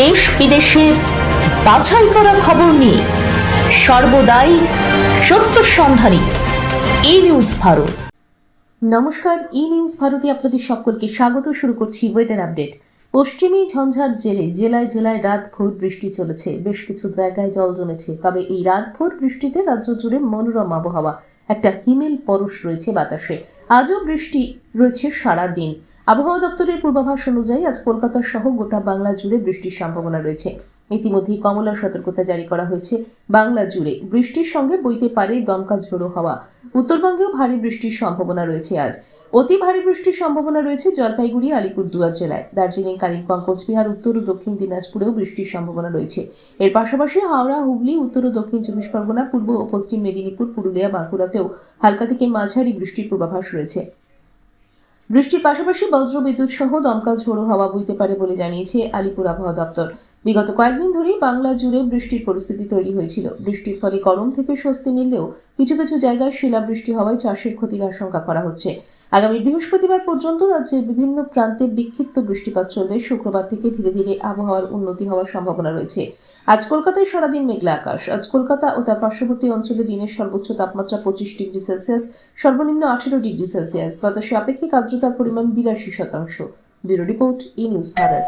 দেশ বিদেশের বাছাই করা খবর নিয়ে সর্বদাই সত্য সন্ধানী ই নিউজ ভারত। নমস্কার, ই নিউজ ভারতে আপনাদের সকলকে স্বাগত। শুরু করছি ওয়েদার আপডেট। পশ্চিমী ঝঞ্ঝার জেরে জেলায় জেলায় রাত ভোর বৃষ্টি চলেছে। বেশ কিছু জায়গায় জল জমেছে। তবে এই রাত ভোর বৃষ্টিতে রাজ্য জুড়ে মনোরম আবহাওয়া, একটা হিমেল পরশ রয়েছে বাতাসে। আজও বৃষ্টি রয়েছে সারা দিন। আবহাওয়া দপ্তরের পূর্বাভাস অনুযায়ী আজ কলকাতা সহ গোটা বাংলা জুড়ে বৃষ্টির সম্ভাবনা রয়েছে। ইতিমধ্যেই কমলা সতর্কতা জারি করা হয়েছে বাংলা জুড়ে। বৃষ্টির সঙ্গে বইতে পারে দমকা ঝোড়ো হাওয়া। উত্তরবঙ্গেও ভারী বৃষ্টির সম্ভাবনা রয়েছে। আজ অতি ভারী বৃষ্টির সম্ভাবনা রয়েছে জলপাইগুড়ি, আলিপুরদুয়ার জেলায়। দার্জিলিং, কালিম্পং, কোচবিহার, উত্তর ও দক্ষিণ দিনাজপুরেও বৃষ্টির সম্ভাবনা রয়েছে। এর পাশাপাশি হাওড়া, হুগলি, উত্তর ও দক্ষিণ চব্বিশ পরগনা, পূর্ব ও পশ্চিম মেদিনীপুর, পুরুলিয়া, বাঁকুড়াতেও হালকা থেকে মাঝারি বৃষ্টির পূর্বাভাস রয়েছে। বৃষ্টির পাশাপাশি বজ্র বিদ্যুৎ সহ দমকা ঝোড়ো হাওয়া বইতে পারে বলে জানিয়েছে আলিপুর আবহাওয়া দপ্তর। বিগত কয়েকদিন ধরেই বাংলা জুড়ে বৃষ্টির পরিস্থিতি তৈরি হয়েছিল। বৃষ্টির ফলে গরম থেকে স্বস্তি মিললেও কিছু কিছু জায়গায় শিলাবৃষ্টি হওয়ায় চাষের ক্ষতির আশঙ্কা করা হচ্ছে। আগামী বৃহস্পতিবার পর্যন্ত রাজ্যের বিভিন্ন প্রান্তে বিক্ষিপ্ত বৃষ্টিপাত চলবে। শুক্রবার থেকে ধীরে ধীরে আবহাওয়ার উন্নতি হওয়ার সম্ভাবনা রয়েছে। আজ কলকাতায় সারাদিন মেঘলা আকাশ। আজ কলকাতা ও তার পার্শ্ববর্তী অঞ্চলে দিনের সর্বোচ্চ তাপমাত্রা 25 ডিগ্রি সেলসিয়াস, সর্বনিম্ন 18 ডিগ্রি সেলসিয়াস। বাতাসে আপেক্ষিক আর্দ্রতার পরিমাণ 82%। ব্যুরো রিপোর্ট, ই নিউজ ভারত।